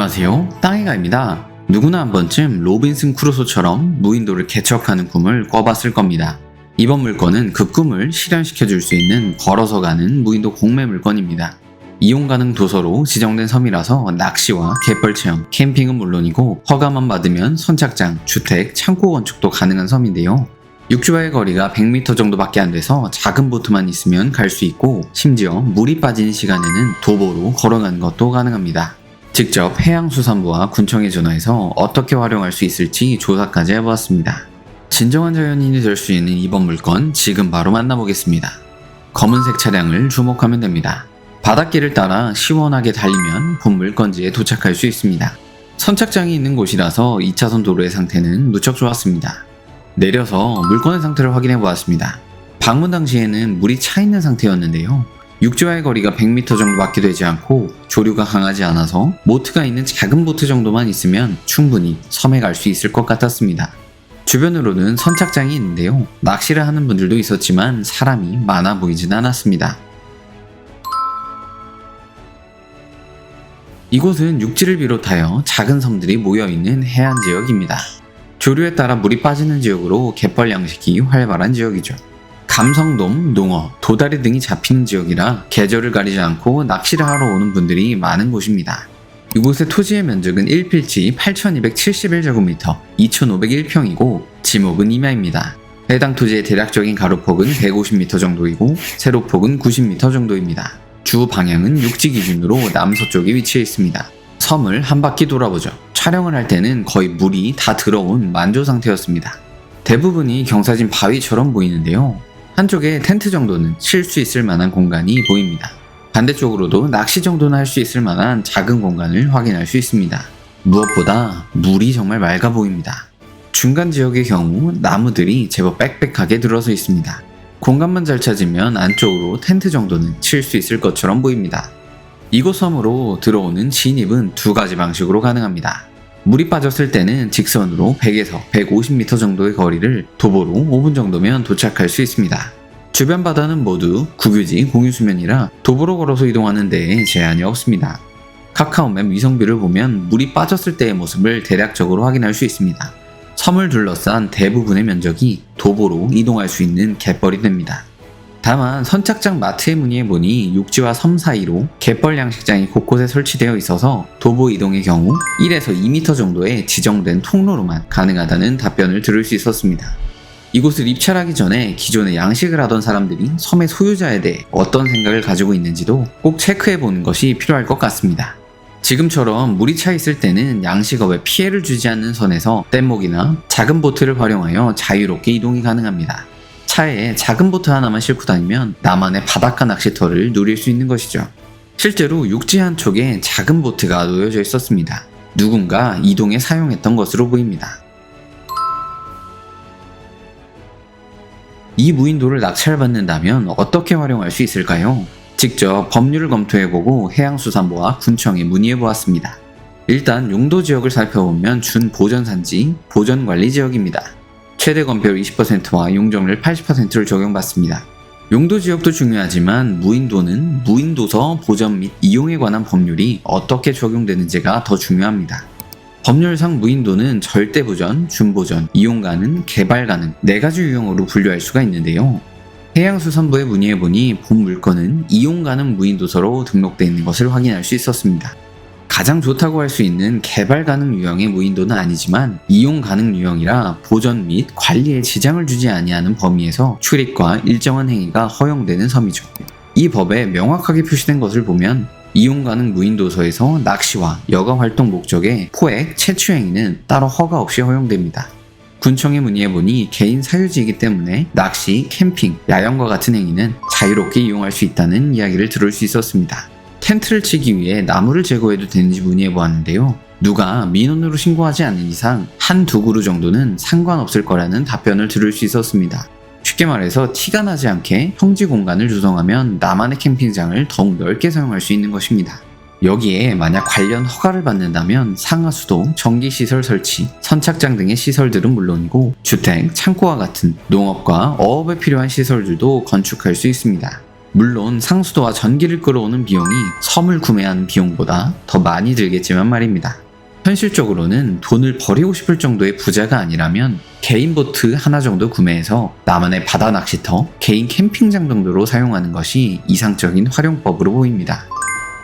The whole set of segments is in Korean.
안녕하세요, 땅이가입니다. 누구나 한 번쯤 로빈슨 크루소처럼 무인도를 개척하는 꿈을 꿔봤을 겁니다. 이번 물건은 그 꿈을 실현시켜줄 수 있는 걸어서 가는 무인도 공매 물건입니다. 이용 가능 도서로 지정된 섬이라서 낚시와 갯벌 체험, 캠핑은 물론이고 허가만 받으면 선착장, 주택, 창고 건축도 가능한 섬인데요. 육지와의 거리가 100m 정도밖에 안 돼서 작은 보트만 있으면 갈 수 있고, 심지어 물이 빠지는 시간에는 도보로 걸어가는 것도 가능합니다. 직접 해양수산부와 군청에 전화해서 어떻게 활용할 수 있을지 조사까지 해보았습니다. 진정한 자연인이 될 수 있는 이번 물건, 지금 바로 만나보겠습니다. 검은색 차량을 주목하면 됩니다. 바닷길을 따라 시원하게 달리면 본 물건지에 도착할 수 있습니다. 선착장이 있는 곳이라서 2차선 도로의 상태는 무척 좋았습니다. 내려서 물건의 상태를 확인해 보았습니다. 방문 당시에는 물이 차 있는 상태였는데요. 육지와의 거리가 100m 정도밖에 되지 않고 조류가 강하지 않아서 모트가 있는 작은 보트 정도만 있으면 충분히 섬에 갈 수 있을 것 같았습니다. 주변으로는 선착장이 있는데요. 낚시를 하는 분들도 있었지만 사람이 많아 보이진 않았습니다. 이곳은 육지를 비롯하여 작은 섬들이 모여있는 해안 지역입니다. 조류에 따라 물이 빠지는 지역으로 갯벌 양식이 활발한 지역이죠. 감성돔, 농어, 도다리 등이 잡히는 지역이라 계절을 가리지 않고 낚시를 하러 오는 분들이 많은 곳입니다. 이곳의 토지의 면적은 1필지 8271제곱미터, 2501평이고 지목은 임야입니다. 해당 토지의 대략적인 가로폭은 150m 정도이고 세로폭은 90m 정도입니다. 주 방향은 육지 기준으로 남서쪽에 위치해 있습니다. 섬을 한 바퀴 돌아보죠. 촬영을 할 때는 거의 물이 다 들어온 만조 상태였습니다. 대부분이 경사진 바위처럼 보이는데요. 한쪽에 텐트 정도는 칠 수 있을 만한 공간이 보입니다. 반대쪽으로도 낚시 정도는 할 수 있을 만한 작은 공간을 확인할 수 있습니다. 무엇보다 물이 정말 맑아 보입니다. 중간 지역의 경우 나무들이 제법 빽빽하게 들어서 있습니다. 공간만 잘 찾으면 안쪽으로 텐트 정도는 칠 수 있을 것처럼 보입니다. 이곳 섬으로 들어오는 진입은 두 가지 방식으로 가능합니다. 물이 빠졌을 때는 직선으로 100에서 150m 정도의 거리를 도보로 5분 정도면 도착할 수 있습니다. 주변 바다는 모두 국유지 공유수면이라 도보로 걸어서 이동하는 데에 제한이 없습니다. 카카오맵 위성뷰를 보면 물이 빠졌을 때의 모습을 대략적으로 확인할 수 있습니다. 섬을 둘러싼 대부분의 면적이 도보로 이동할 수 있는 갯벌이 됩니다. 다만 선착장 마트에 문의해보니 육지와 섬 사이로 갯벌 양식장이 곳곳에 설치되어 있어서 도보 이동의 경우 1에서 2m 정도의 지정된 통로로만 가능하다는 답변을 들을 수 있었습니다. 이곳을 입찰하기 전에 기존에 양식을 하던 사람들이 섬의 소유자에 대해 어떤 생각을 가지고 있는지도 꼭 체크해보는 것이 필요할 것 같습니다. 지금처럼 물이 차 있을 때는 양식업에 피해를 주지 않는 선에서 뗏목이나 작은 보트를 활용하여 자유롭게 이동이 가능합니다. 차에 작은 보트 하나만 싣고 다니면 나만의 바닷가 낚시터를 누릴 수 있는 것이죠. 실제로 육지 한쪽에 작은 보트가 놓여져 있었습니다. 누군가 이동에 사용했던 것으로 보입니다. 이 무인도를 낙찰받는다면 어떻게 활용할 수 있을까요? 직접 법률을 검토해보고 해양수산부와 군청에 문의해보았습니다. 일단 용도 지역을 살펴보면 준보전산지, 보전관리지역입니다. 최대 건폐율 20%와 용적률 80%를 적용받습니다. 용도 지역도 중요하지만 무인도는 무인도서 보전 및 이용에 관한 법률이 어떻게 적용되는지가 더 중요합니다. 법률상 무인도는 절대보전, 준보전, 이용 가능, 개발 가능 4가지 유형으로 분류할 수가 있는데요. 해양수산부에 문의해보니 본 물건은 이용 가능 무인도서로 등록되어 있는 것을 확인할 수 있었습니다. 가장 좋다고 할 수 있는 개발 가능 유형의 무인도는 아니지만 이용 가능 유형이라 보전 및 관리에 지장을 주지 아니하는 범위에서 출입과 일정한 행위가 허용되는 섬이죠. 이 법에 명확하게 표시된 것을 보면 이용 가능 무인도서에서 낚시와 여가 활동 목적의 포획, 채취 행위는 따로 허가 없이 허용됩니다. 군청에 문의해보니 개인 사유지이기 때문에 낚시, 캠핑, 야영과 같은 행위는 자유롭게 이용할 수 있다는 이야기를 들을 수 있었습니다. 텐트를 치기 위해 나무를 제거해도 되는지 문의해보았는데요. 누가 민원으로 신고하지 않는 이상 한두 그루 정도는 상관없을 거라는 답변을 들을 수 있었습니다. 쉽게 말해서 티가 나지 않게 평지 공간을 조성하면 나만의 캠핑장을 더욱 넓게 사용할 수 있는 것입니다. 여기에 만약 관련 허가를 받는다면 상하수도, 전기시설 설치, 선착장 등의 시설들은 물론이고 주택, 창고와 같은 농업과 어업에 필요한 시설들도 건축할 수 있습니다. 물론 상수도와 전기를 끌어오는 비용이 섬을 구매하는 비용보다 더 많이 들겠지만 말입니다. 현실적으로는 돈을 버리고 싶을 정도의 부자가 아니라면 개인 보트 하나 정도 구매해서 나만의 바다 낚시터, 개인 캠핑장 정도로 사용하는 것이 이상적인 활용법으로 보입니다.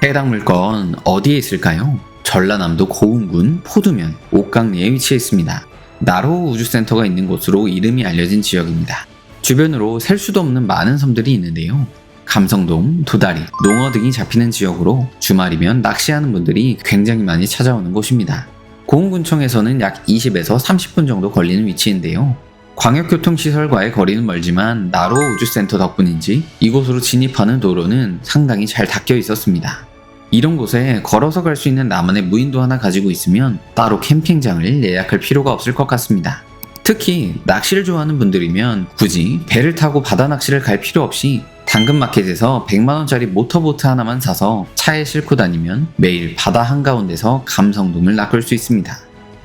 해당 물건 어디에 있을까요? 전라남도 고흥군 포두면 옥강리에 위치해 있습니다. 나로우 우주센터가 있는 곳으로 이름이 알려진 지역입니다. 주변으로 셀 수도 없는 많은 섬들이 있는데요. 감성돔, 도다리, 농어 등이 잡히는 지역으로 주말이면 낚시하는 분들이 굉장히 많이 찾아오는 곳입니다. 고흥군청에서는 약 20에서 30분 정도 걸리는 위치인데요. 광역교통시설과의 거리는 멀지만 나로우 우주센터 덕분인지 이곳으로 진입하는 도로는 상당히 잘 닦여 있었습니다. 이런 곳에 걸어서 갈 수 있는 나만의 무인도 하나 가지고 있으면 따로 캠핑장을 예약할 필요가 없을 것 같습니다. 특히 낚시를 좋아하는 분들이면 굳이 배를 타고 바다 낚시를 갈 필요 없이 당근마켓에서 100만원짜리 모터보트 하나만 사서 차에 싣고 다니면 매일 바다 한가운데서 감성돔을 낚을 수 있습니다.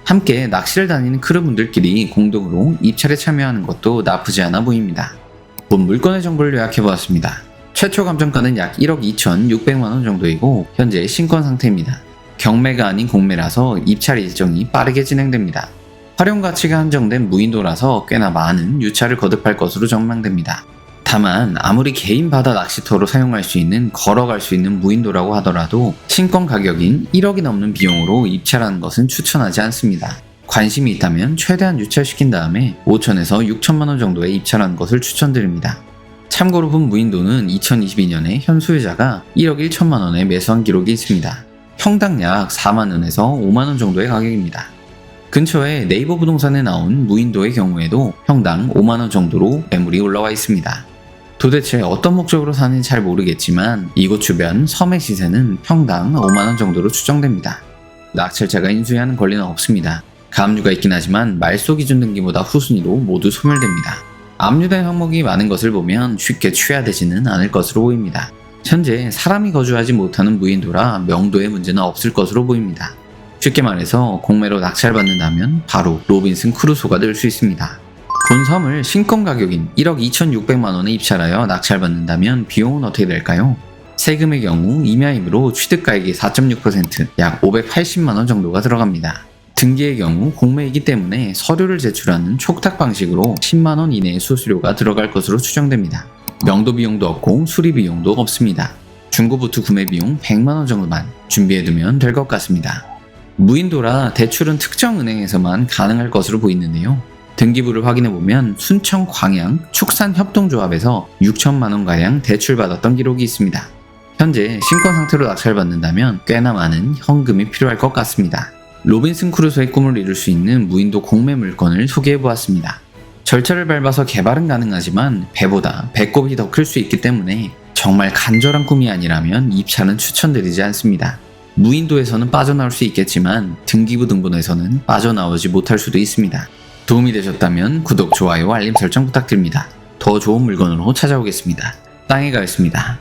함께 낚시를 다니는 크루분들끼리 공동으로 입찰에 참여하는 것도 나쁘지 않아 보입니다. 본 물건의 정보를 요약해보았습니다. 최초 감정가는 약 1억 2,600만원 정도이고 현재 신권 상태입니다. 경매가 아닌 공매라서 입찰 일정이 빠르게 진행됩니다. 활용 가치가 한정된 무인도라서 꽤나 많은 유찰을 거듭할 것으로 전망됩니다. 다만 아무리 개인 바다 낚시터로 사용할 수 있는 걸어갈 수 있는 무인도라고 하더라도 신권 가격인 1억이 넘는 비용으로 입찰하는 것은 추천하지 않습니다. 관심이 있다면 최대한 유찰시킨 다음에 5천에서 6천만원 정도에 입찰하는 것을 추천드립니다. 참고로 본 무인도는 2022년에 현 소유자가 1억 1천만원에 매수한 기록이 있습니다. 평당 약 4만원에서 5만원 정도의 가격입니다. 근처에 네이버 부동산에 나온 무인도의 경우에도 평당 5만원 정도로 매물이 올라와 있습니다. 도대체 어떤 목적으로 사는지 잘 모르겠지만 이곳 주변 섬의 시세는 평당 5만원 정도로 추정됩니다. 낙찰자가 인수하는 권리는 없습니다. 가압류가 있긴 하지만 말소 기준 등기보다 후순위로 모두 소멸됩니다. 압류된 항목이 많은 것을 보면 쉽게 취하되지는 않을 것으로 보입니다. 현재 사람이 거주하지 못하는 무인도라 명도의 문제는 없을 것으로 보입니다. 쉽게 말해서 공매로 낙찰받는다면 바로 로빈슨 크루소가 될 수 있습니다. 본 섬을 신권 가격인 1억 2,600만원에 입찰하여 낙찰받는다면 비용은 어떻게 될까요? 세금의 경우 임야임으로 취득가액의 4.6% 약 580만원 정도가 들어갑니다. 등기의 경우 공매이기 때문에 서류를 제출하는 촉탁 방식으로 10만원 이내의 수수료가 들어갈 것으로 추정됩니다. 명도 비용도 없고 수리 비용도 없습니다. 중고보트 구매 비용 100만원 정도만 준비해두면 될 것 같습니다. 무인도라 대출은 특정 은행에서만 가능할 것으로 보이는데요. 등기부를 확인해보면 순천 광양 축산협동조합에서 6천만원가량 대출받았던 기록이 있습니다. 현재 신권 상태로 낙찰받는다면 꽤나 많은 현금이 필요할 것 같습니다. 로빈슨 크루소의 꿈을 이룰 수 있는 무인도 공매 물건을 소개해보았습니다. 절차를 밟아서 개발은 가능하지만 배보다 배꼽이 더 클 수 있기 때문에 정말 간절한 꿈이 아니라면 입찰은 추천드리지 않습니다. 무인도에서는 빠져나올 수 있겠지만 등기부 등본에서는 빠져나오지 못할 수도 있습니다. 도움이 되셨다면 구독, 좋아요, 알림 설정 부탁드립니다. 더 좋은 물건으로 찾아오겠습니다. 땅에 가겠습니다.